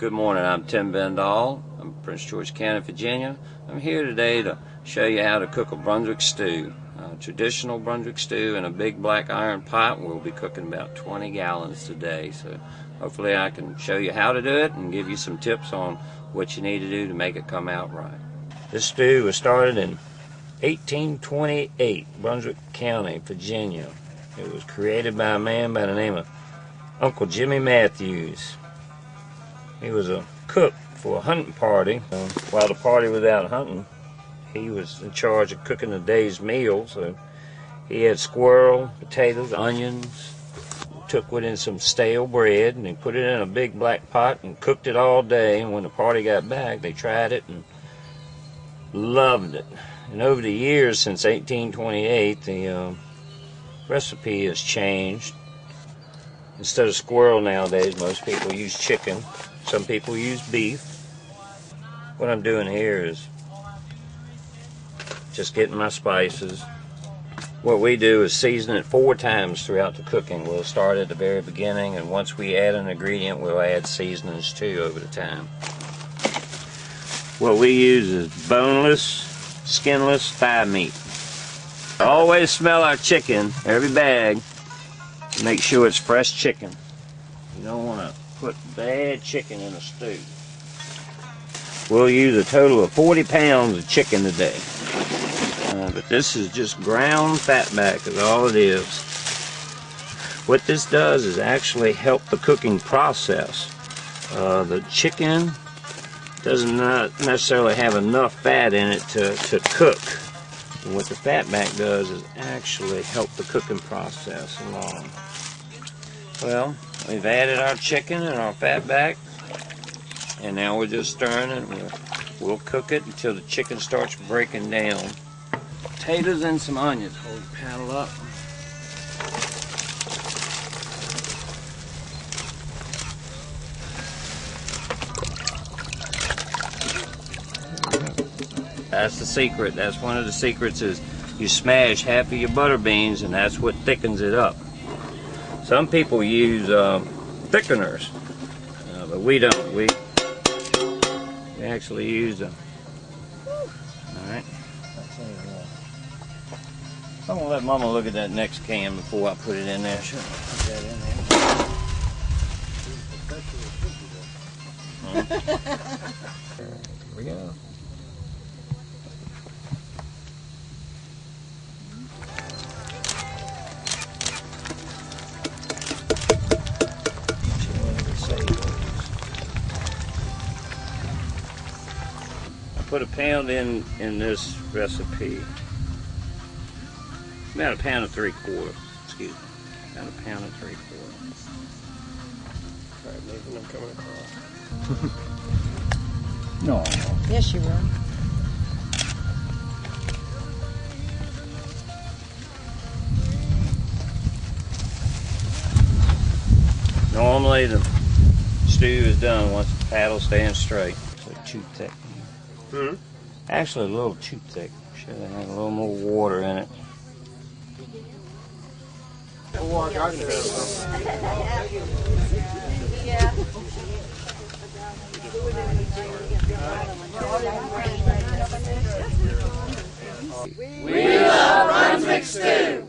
Good morning, I'm Tim Bendall. I'm Prince George County, Virginia. I'm here today to show you how to cook a Brunswick stew. A traditional Brunswick stew in a big black iron pot. We'll be cooking about 20 gallons today, so hopefully I can show you how to do it and give you some tips on what you need to do to make it come out right. This stew was started in 1828, Brunswick County, Virginia. It was created by a man by the name of Uncle Jimmy Matthews. He was a cook for a hunting party. While the party was out hunting, he was in charge of cooking the day's meal. So he had squirrel, potatoes, onions, took within some stale bread, and he put it in a big black pot and cooked it all day. And when the party got back, they tried it and loved it. And over the years, since 1828, the recipe has changed. Instead of squirrel nowadays, most people use chicken. Some people use beef. What I'm doing here is just getting my spices. What we do is season it 4 times throughout the cooking. We'll start at the very beginning, and once we add an ingredient, we'll add seasonings too over the time. What we use is boneless, skinless thigh meat. Always smell our chicken, every bag. Make sure it's fresh chicken. You don't want to put bad chicken in a stew. We'll use a total of 40 pounds of chicken today. But this is just ground fatback is all it is. What this does is actually help the cooking process. The chicken does not necessarily have enough fat in it to cook. And what the fatback does is actually help the cooking process along. Well, we've added our chicken and our fatback, and now we're just stirring it. We'll cook it until the chicken starts breaking down. Potatoes and some onions. Hold the paddle up. That's the secret. That's one of the secrets is you smash half of your butter beans, and that's what thickens it up. Some people use thickeners, but we don't. We actually use them. Alright. I'm going to let Mama look at that next can before I put it in there. Sure, put that in there. Here we go. Put a pound in this recipe. About 1 3/4 pounds. Excuse me. About 1 3/4 pounds. Alright, maybe I'm coming across. No. Yes, you will. Normally the stew is done once the paddle stands straight. So too thick. Hmm? Actually, a little too thick. Should have had a little more water in it. We love Brunswick stew.